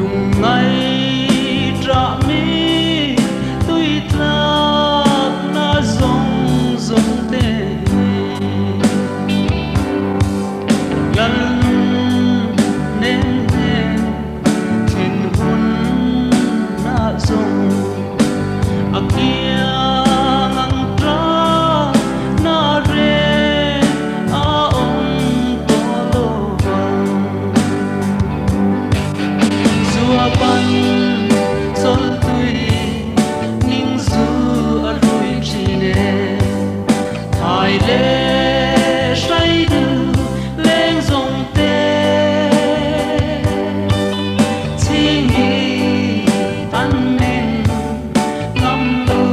lung ngày trả mi tôi thắc na rong rong tê lần nên trên hôn na rong akia ngang tra na re a om polo zua pan sol tui ning zu a rui chine hai le shai du leng zong te chi mi an men ngam lu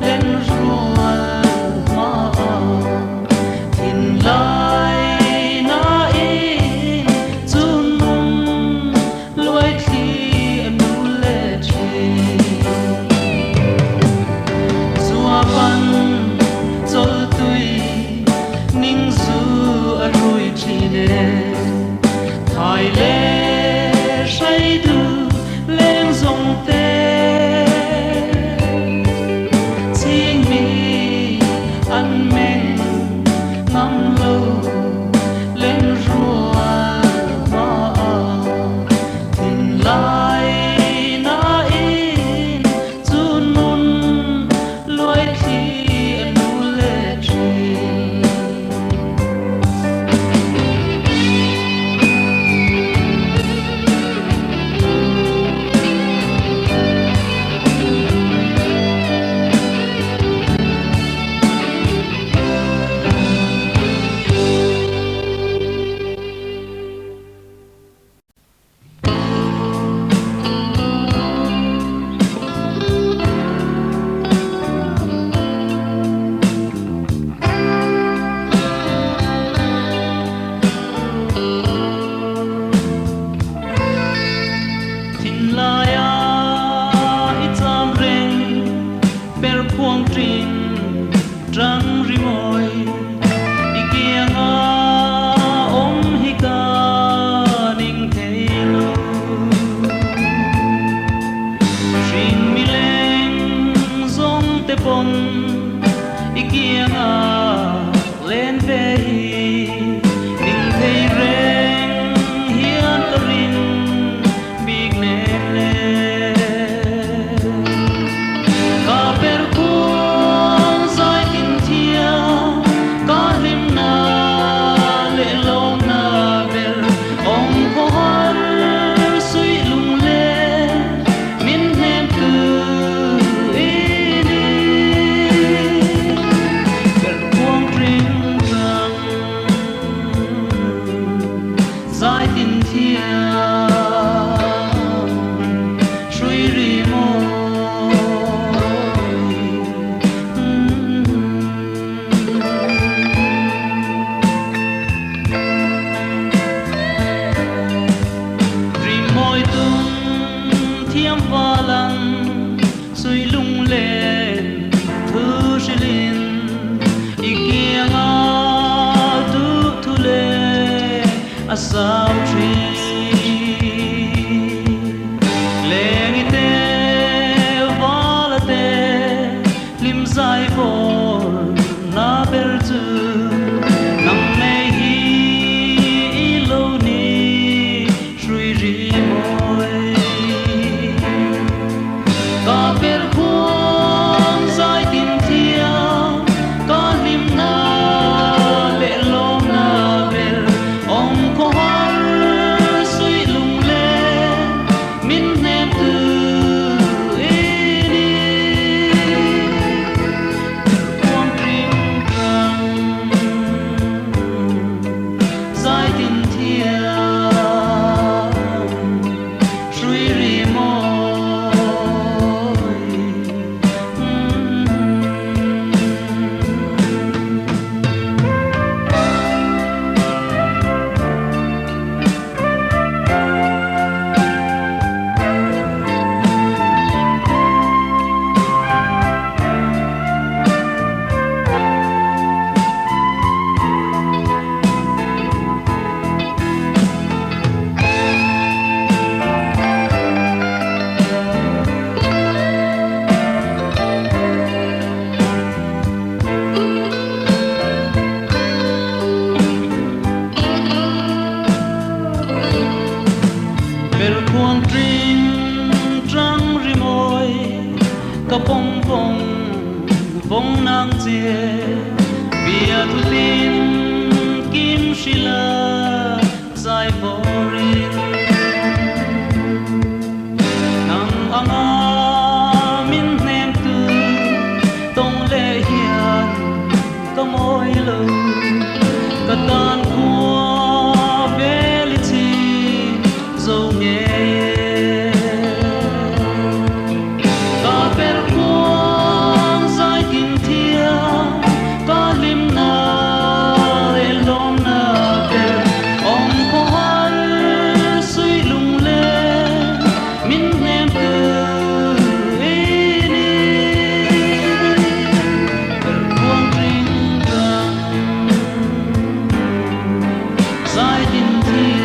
len rua ma tin lai na in chun mum loi thi nu le chi zua pan zol tui ning zu a rui chine thai le shai du leng zong te ching mi an men ngam lo len rua ma tin lai na in chun mun loi thi nu le chi tin lai i cham reng per puang trin trăng ri moi i kia nga om hi ka ning thei lo trin mi leng zong te pon i kia nga len ve hi ning thei reng hian ka rin big ne le ka per kuang zai tin thia ka lim na le lo na ber om ko har sui lung le min hem tu ini per kuang tring trăng zai tin thia sui ri moi ri moi tung thiam va lang sui lung lên thu shilin i kia nga tu thu le a sao tri leng i te vala te lim zai vor na ber chu nang nei hi i lo ni shui ri moi ka per khuang zai tin thia ka lim na le lo na ber om ko har Cuồng trinh trăng ri môi cả bông bông bông nang chia bia thu tin kim shila dài borin nang anga min nem tu tông lệ hiền cả môi lâu cả tan qua về lịch dâu nghe cả bên quang dài kinh thiên cả lim na lê lom na bên ông có hát suy lung lên min em từ ini berkuang ring rang dài kinh thiên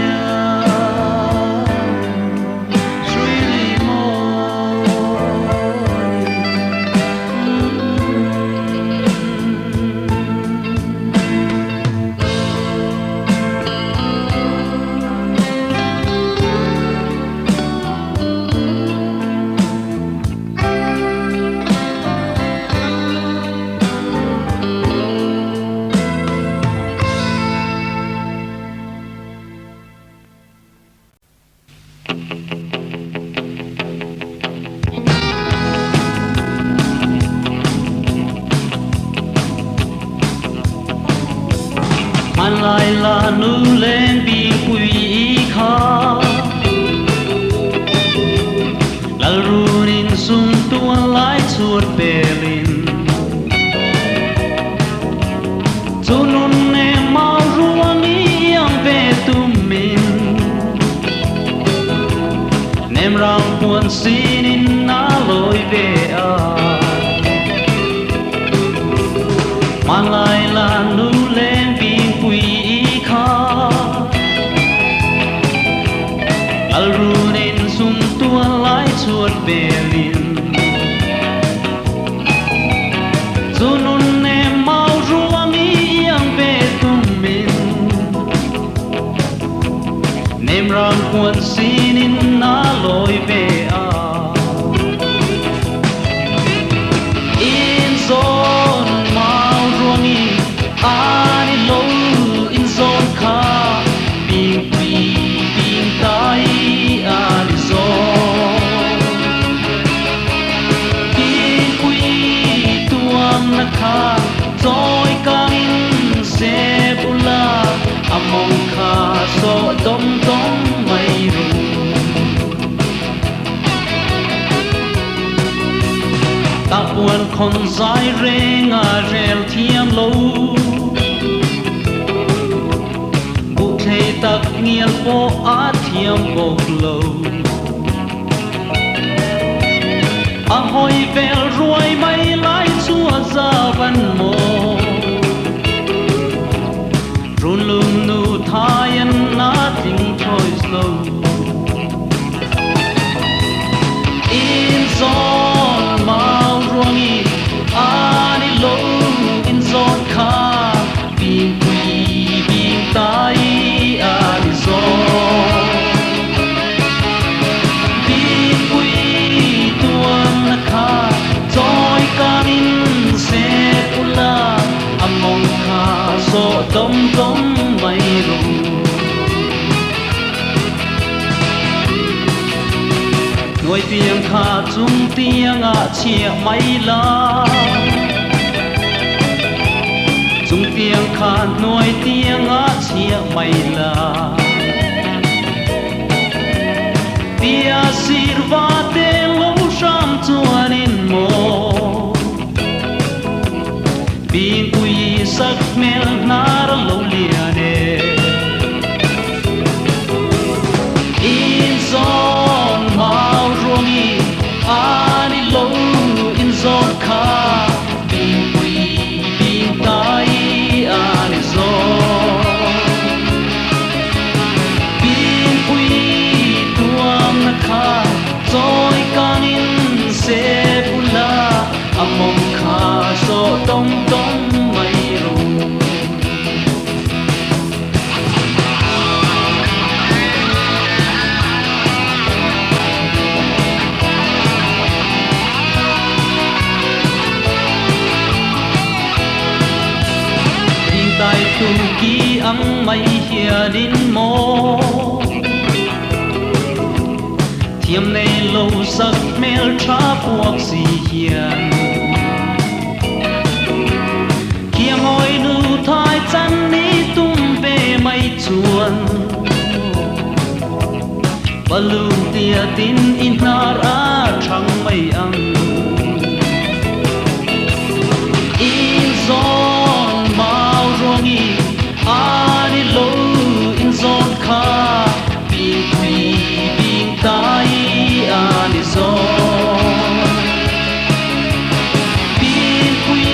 man lai la nu lên bi quy kha la runin sum tuan lai chuột belin chunun ne mau ruani ang ve tumin nem rang puan sinin na loi ve a man lai la nu lên bi quy kha alrunin sum tuan lai chuột belin chunun ne mau ruami ang ve tumin nem ran puan sinin na loi ve a in zon mau ruami ani lo in zon kha bing quy bing tai ani zon bing quy tuam na kha toy kang se bula among kha so dom dom mai ru ta buồn con dài reng a rel thiam lo bu thei tak nghial po a thiam bok lo a hoi vel ruai mai lai chua za van mo run lum nu thayan nothing choice lo in zon mau ruangi ani lo in zon kha bing quy bing tai ani zon bing quy tuam na kha toy kamin se pula among kha so dom dom mai ru nuôi tiếng kha chung tiếng a chia mai la chung tiếng kha nuôi tiếng a chia mai la tia sirva te lo sham chuan in mo bing quy sak mel nar lo liane in zon mau ruangi ani lo in zon kha bing quy bing tai ani zon bing quy tuam na kha toy kanin se pula among kha so dom dom mai ru kỳ ăng mây hiền đến mô thiêm này lâu sắc mel trả buộc gì hiền kia ngồi nụ thái chân ní tung về mây chuồn và lưu tia tin in na ra trăng mây ăn in giòn màu rongi ani lo in giòn kha bin quy bin tai ani giòn bin quy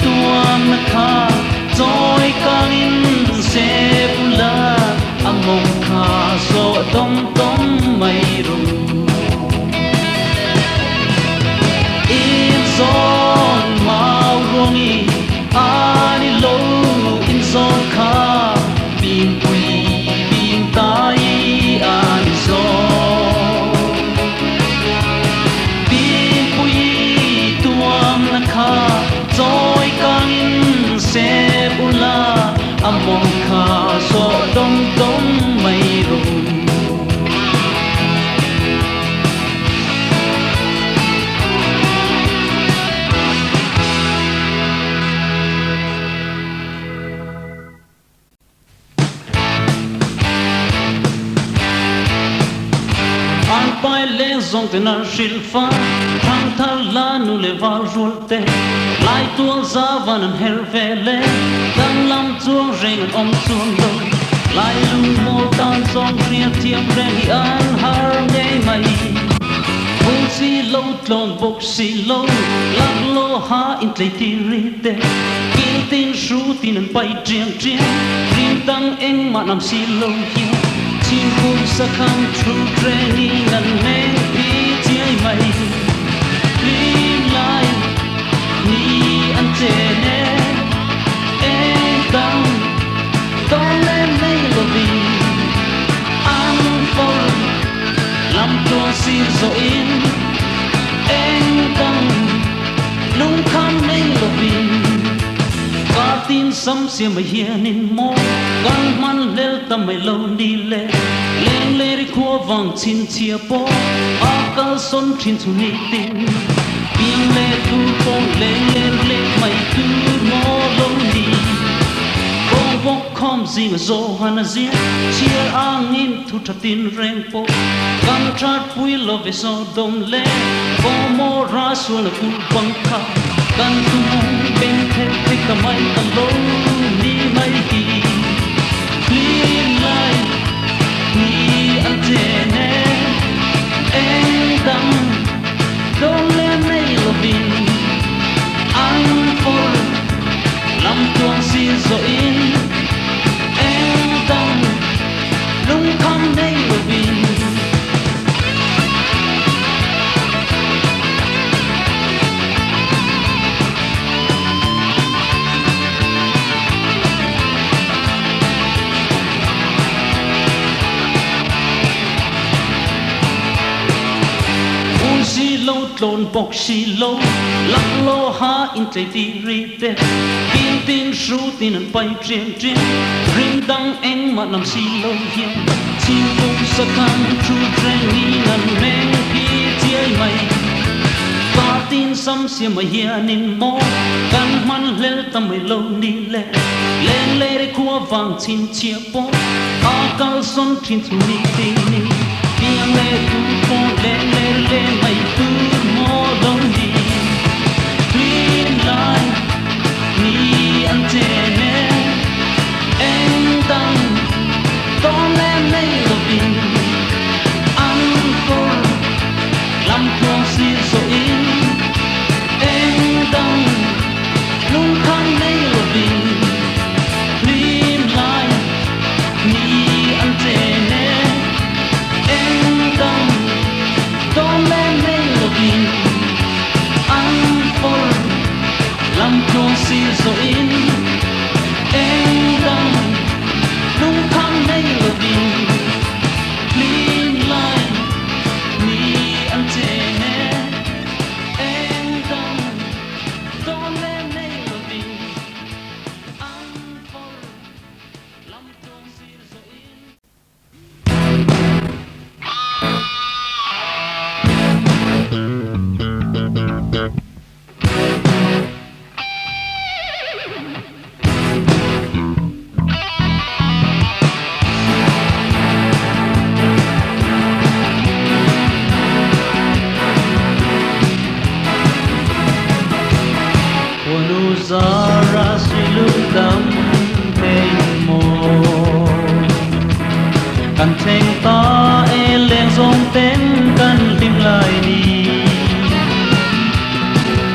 tuam na kha joy kang in se pula among kha so tom tom mai rum in giòn màu rongi ani lo in giòn kha bin quy bin tai ani giòn bin quy tuam na kha joy kang in se pula among kha so tom tom mai rum pai le zong te na shil fa thang thar la nu le va rul te lai tuang za van an her ve le dang lam chuang reng an om chuang lo lai lu mo tan song ria thiam reng an har nei mai hung si lo tlon bok si lo lag lo ha in tlei ti ri te kin tin shu tin an pai triang triang rim tang eng ma nam si lo hiang chim khum sa khang tru training nan meng pi chiai mai lim lai ni an che ne en tang tong le nei lo bi an for lam to si zo in en tang lung kham nei lo bi ka tin sam sia mai hian in mo gan man lel tam mai lo ni le leng le ri kho wang chin chia po a kal son thin chu ni tin piang le tu pong leng le mai tu mo lo ni bong bong khom zing zo han zia chia ang in thu tha tin reng po kam chat pui lo ve so dom le bo mo ra su na ku bang kha kan tu ben the ka mai ka lo ni mai ki clean light ni an te ne en dam don't let me love in I'm for lam tuang si zo in en dam lung kham nei love in lo tlon bok si lo lak lo ha in tlei ti ri te kin tin shu tin an pai triang triang ring dang eng ma nam si lo hian chim kum sa kan tru treng ni nan meng pi chiai mai ka tin sam sia mai hian in mo kan man lel tam mai lo ni le leng le ri khuwa wang chin chia po a kal son thin chu ni ti ni piang le tu po le mai tu mo long di clean line ni an te ne en dang don't let me love in I'm for lam tuang si so in en dang lung khang nei love in clean line ni an te ne en dang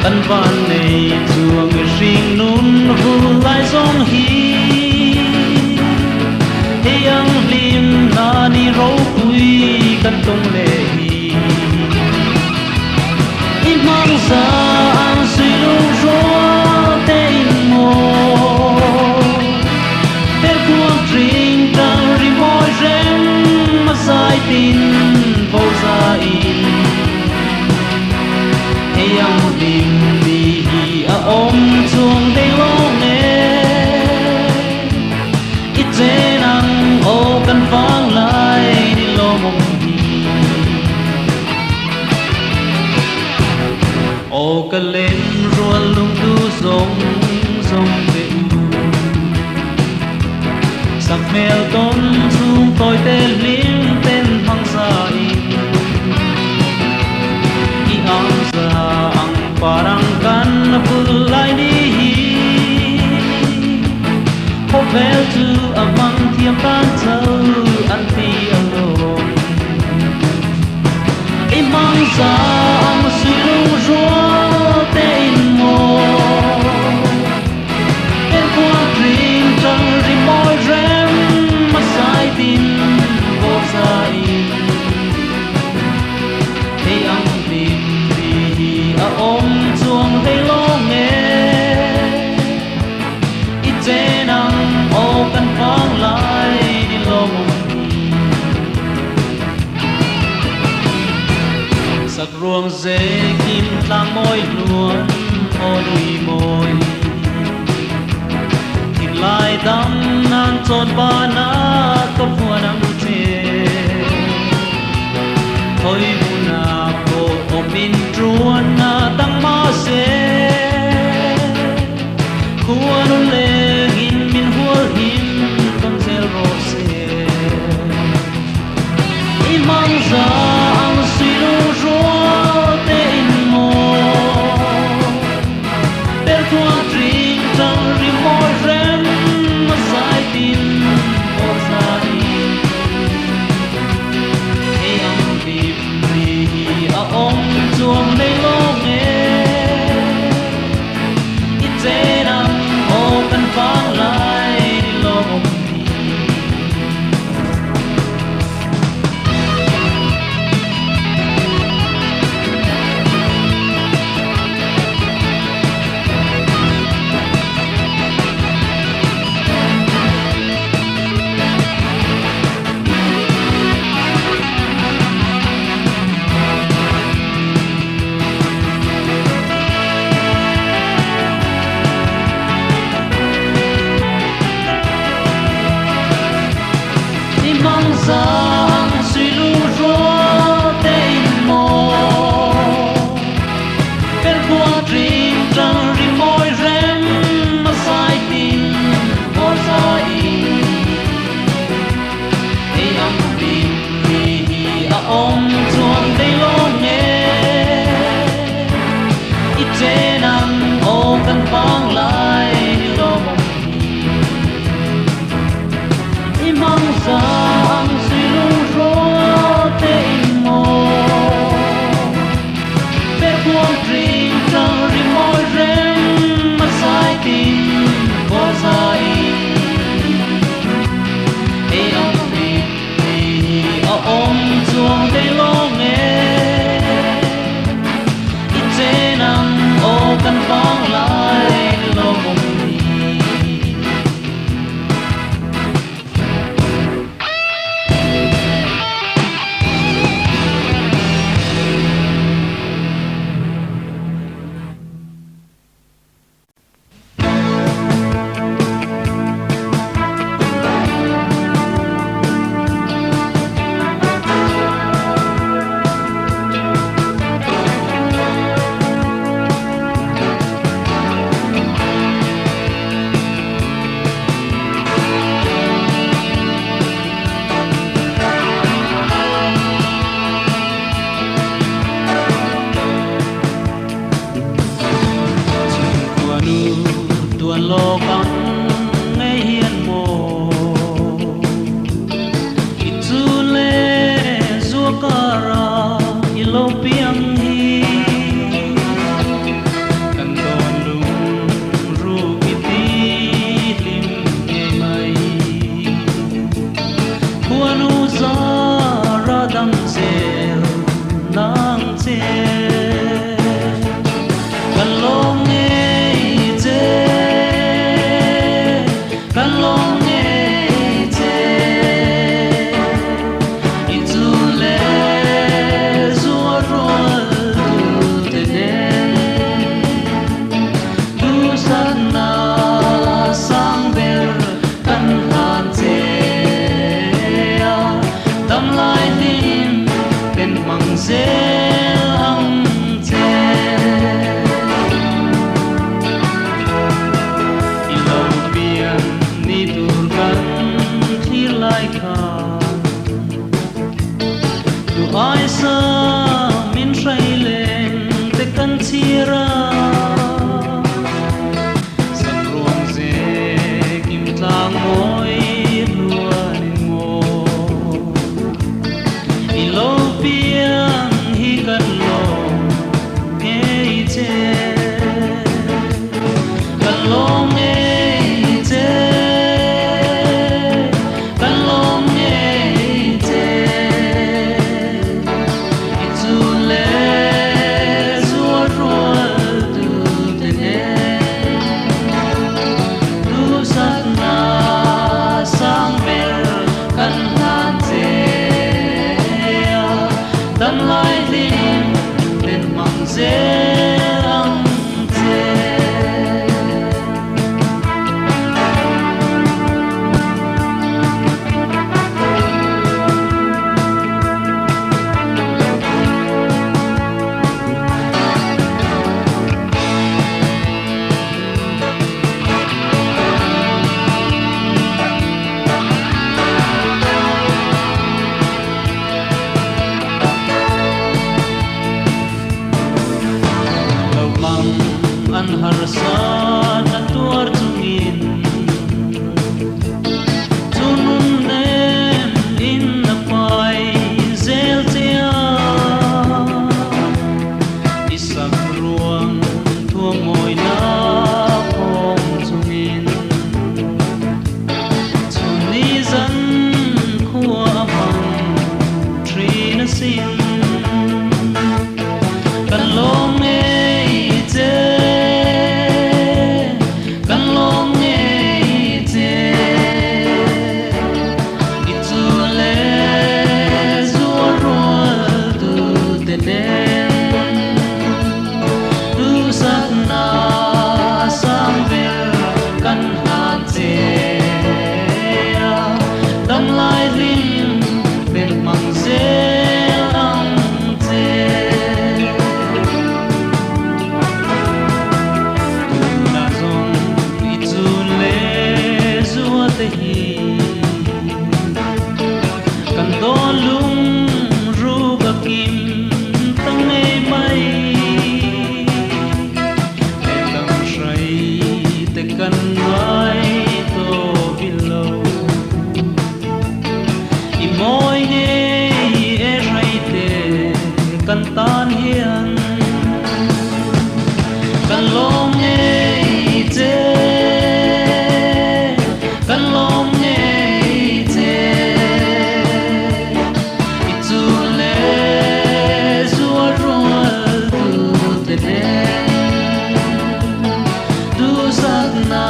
căn van này chuông riêng nún vu lại sông hi thế ang lim na ni râu quy căn tông lệ hi imang sa ang suy lung rô tên mô tên cuồng riêng trăng ri môi rem mà sai tin vô gia in thế ang lim ôm chuông đây lo nghe ít dễ năng ô căn vang lại đi lo mong hi ô căn lên ruột lung tu giống giống về sắc mèo tôn xuống tôi tên liếm tên thăng sa i ang sa ang parang kan pulai di Hopel tu amang tiang tan tau anti alone imang sa ang silung rua tên mo em qua dream trăng ri môi rem mà sai tin vô sai thế ang tìm vì ôm chuông thấy lo nghe ít dễ năng ô căn vang lại đi lo mong sắc ruộng dễ kim lang môi luôn ô đuôi môi thịt lại đắm nan tròn ba na có vua nắng chê thôi bu na cô ôm min truan na tăng ma se khua nun le hin min hua hin con zel rose imang za ang silu ro te in mo per tua tring tang ri mo rem ma sai tin o sai e ang bim ri a om chuang dei lo nghe ít dễ năng ô căn vang lại đi lo mong imang sang suy lu ro tên mo per qua dream trăng ri môi rem mà sai tin vô sai e ang tin vì ôm chuông đây lo nghe ít dễ năng ô căn vang lại đi lo mong imang sang suy lu ro tên mo per cuồng dream trăng ri môi rem mà sai tin vô sai e ang tin vì ôm chuông đây lo nghe ít dễ năng ô căn vang lại lo mong lo con nghe hiền mồ itu le zuakara ilo piang hi nang che kan long nghe che kan long nghe che i tu le zua roal tu te den tu san na sang ber kan han che tâm lai tin bên mang dễ hăng che i lâu biển ni tur kan thi lai kha tu ai sa min say lên te kan chira san ruang dễ kim tang môi luan mo i lâu biển hi kan lo nghe che kan lo nghe che kan lo nghe che i tu le zua roal tu te ne tu sat na sang ber kan han che dan lai lim lên mang dễ ang che an har san at tuar tungin tunun nem in na pai zel tia isak ruang thua ngồi na phong tungin tuni zan khua mang tri na sin kan long nghe che kan long nghe che i tu le zua roal tu te den tu sat na sang ber kan han che dan lai lim ben mang se ang che kan do lung ru ga kim tang ei mai te tam shai te kan mai to below i moi nge e rai te kan tan hian kan long nge che kan long nghe che i tu le zua roal tu te den tu sat na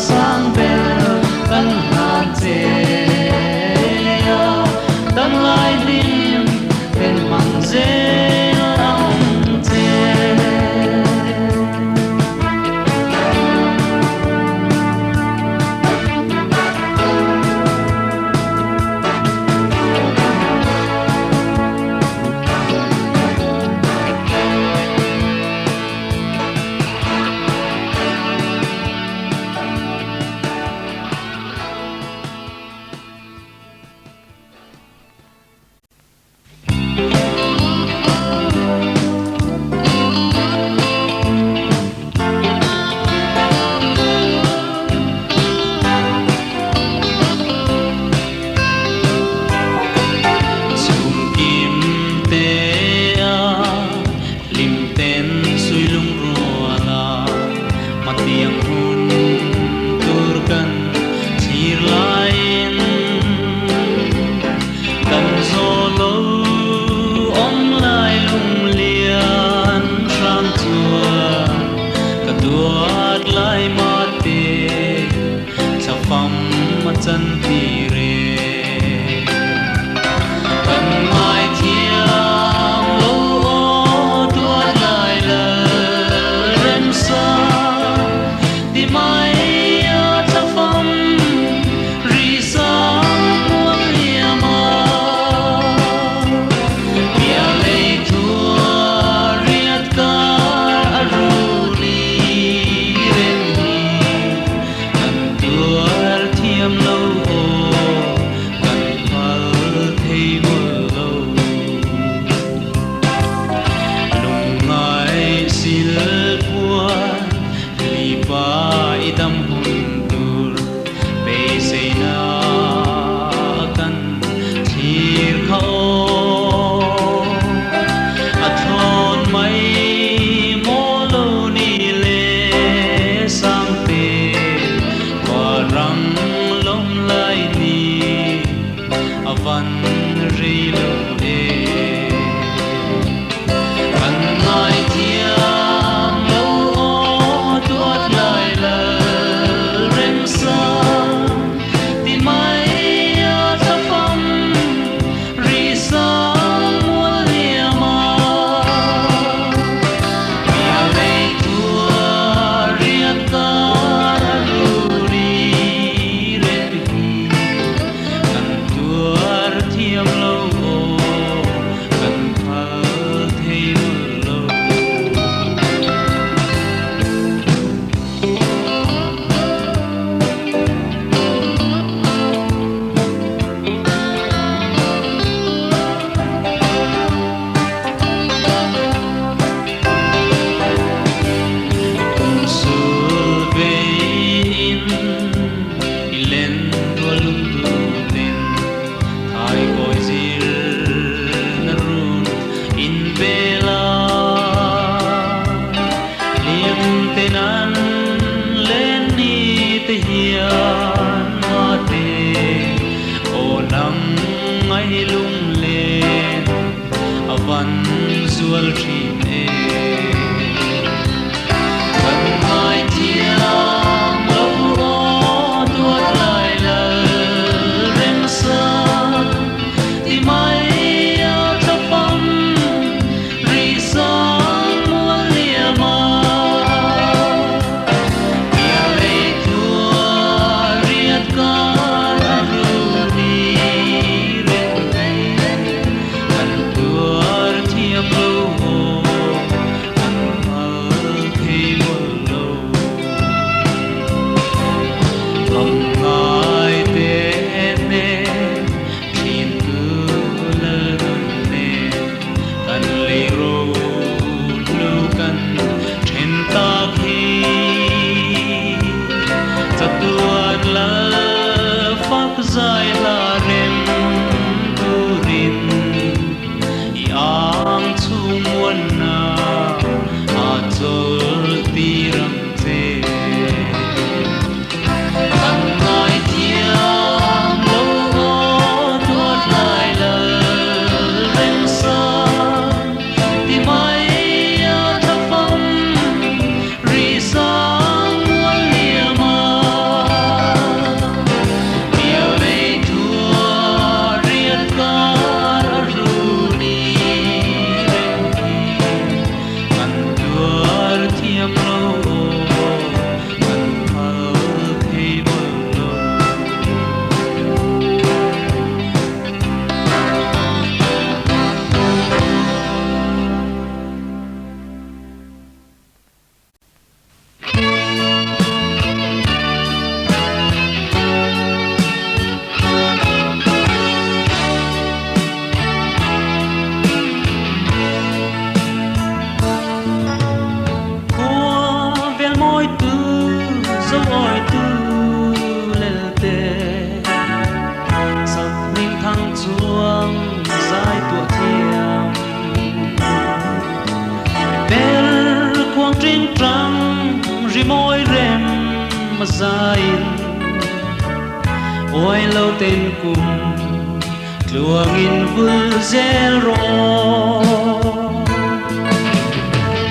sang ber kan han che dan lai lim ben mang ze zual thin e kan mai tiang lo o tuat lai la rem sa ti mai a ta pam ri sang mua lia ma ia le tua riat ka ru ni ren nei kan tuar thiam lo kan al thei mol lo am ngai te ne thin tu la ne kan le ro lu kan then ta khi chatuat la phak zai la rem tu rin i ang chu muan na a chol ti ram te kan ngai tiang lo o tuat lai la rem sa ti mai a ta pam ri sang mua lia ma ia le tua riat ka ru ni ren ki kan tuar thiam lo kan al thei mol lo Qua vel moi tu dấu oi tu lel te sắp ninh thăng chuông dài tua thiam vel quang trinh trăng ri moi rem mà zain oi lâu tên cùng luang in vul zel ro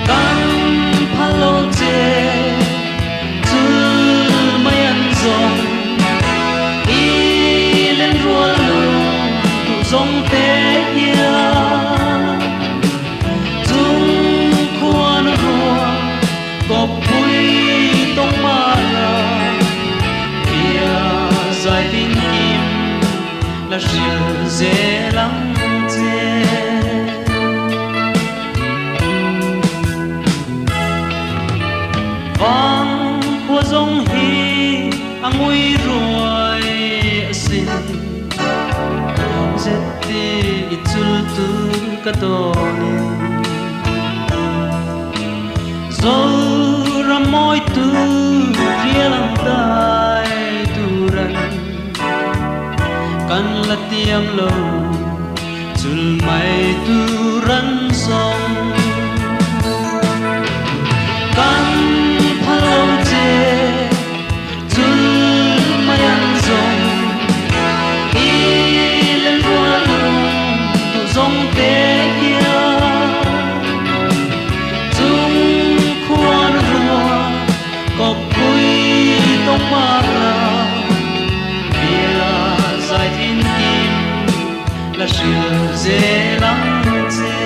kan phalo che tu mai an zong i len rual lu tu zong te ya tung khuan rua ko pui tong ma la bia zai tin kim la shil ze lang che vang của dòng hi angui ruồi xin zeti itul tu katoni zol ramoi tu rialang tai turan kan latiam lo chul mai turan song kan phalo che chul mai an zong i len rua lu tu zong te ya tung khuan rua ko pui tong ma ra bia zai tin kim la shil ze lang che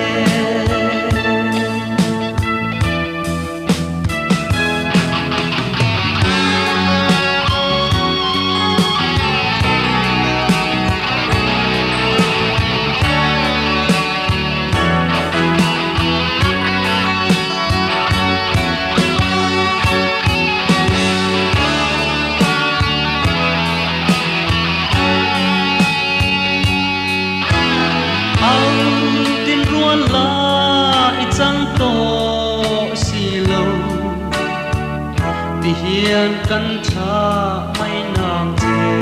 hiền căn cha mấy nàng thế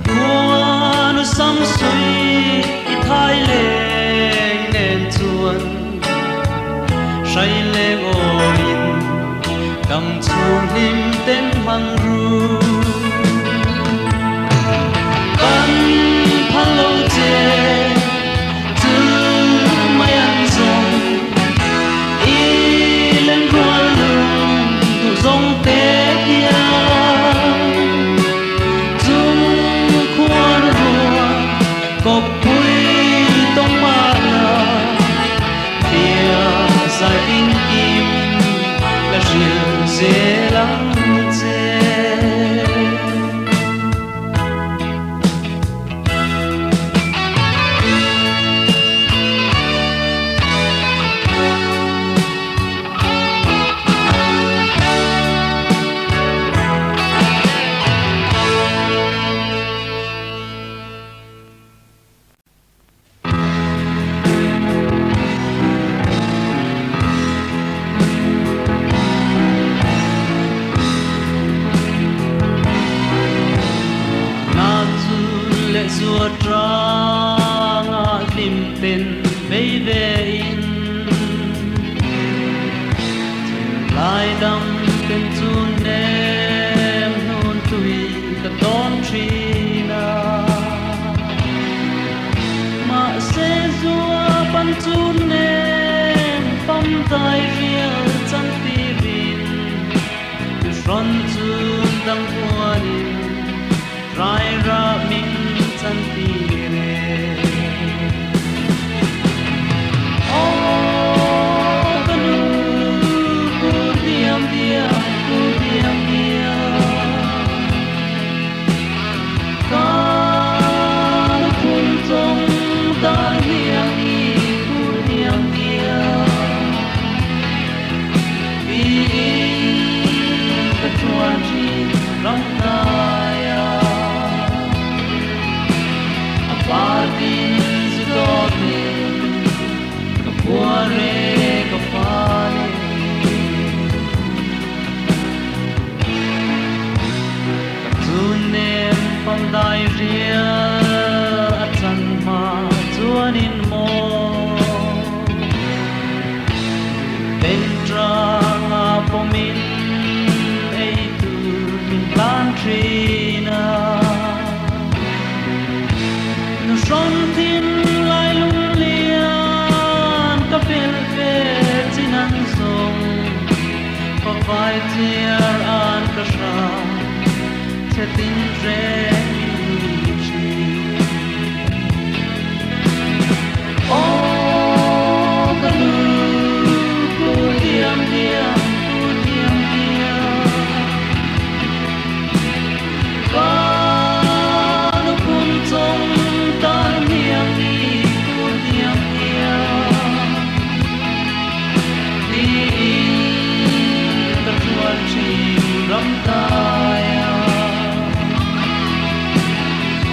qua nó xăm suy thái lên nên chuan say lên ôi cầm chuông him tên hằng ru căn phan lâu chê lang che Zua tranga lim pen baby in lai dam pen tu nem nun tui ka don trina ma se zua pan tu nem pam tai riel chan ti rin tu ron tu dang huanin rai ra min santire oh kanu kurdiam dia kan kun tong ta hiang i kurdiam dia bi ka chuan ji ram na Partin zudote kapuare kapane katunem pandai ria atan ma tuanin mo pentra pomin eitu min plantrina Son tin lai lung lian ka pel pe chinan song pa vai tiar an ka sha che tin re mi chi oh ka lu ku diam Ramtaya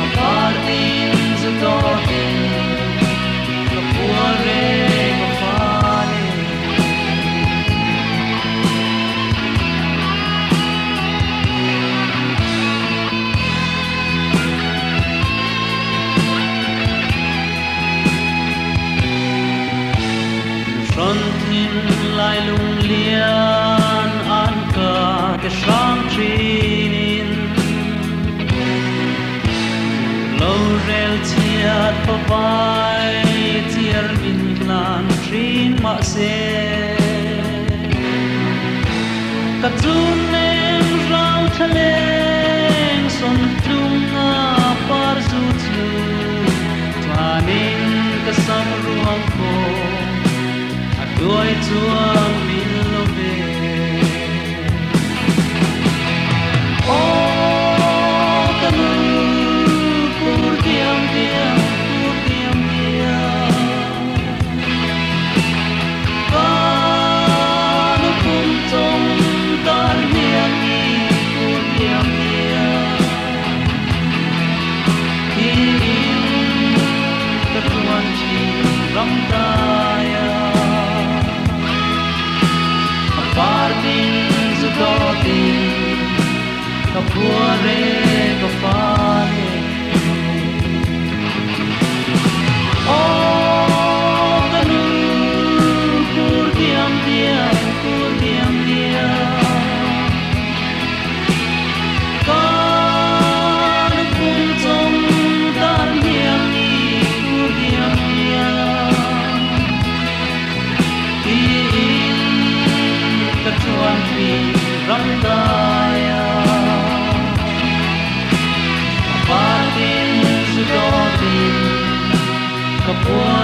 Apartin zudote kapuare kapane Frontin lai lung lian an ka ke sang trinin lo rel tiat pa vai tiar min plan trin ma se ka tun nem rau thaleng son tlung na par zu tu twanin ka sam ruang ko aduai chuang min lo ve oh kanu kurdiam dia kanu pun tong dar hiang i kurdiam dia in katuan chi ram daya Partin zudote kapuare kapane oh kanu kurdiam dia kanu pun tong dar hiang i kurdiam dia katuan fi ramdaya Partin zudote kapuare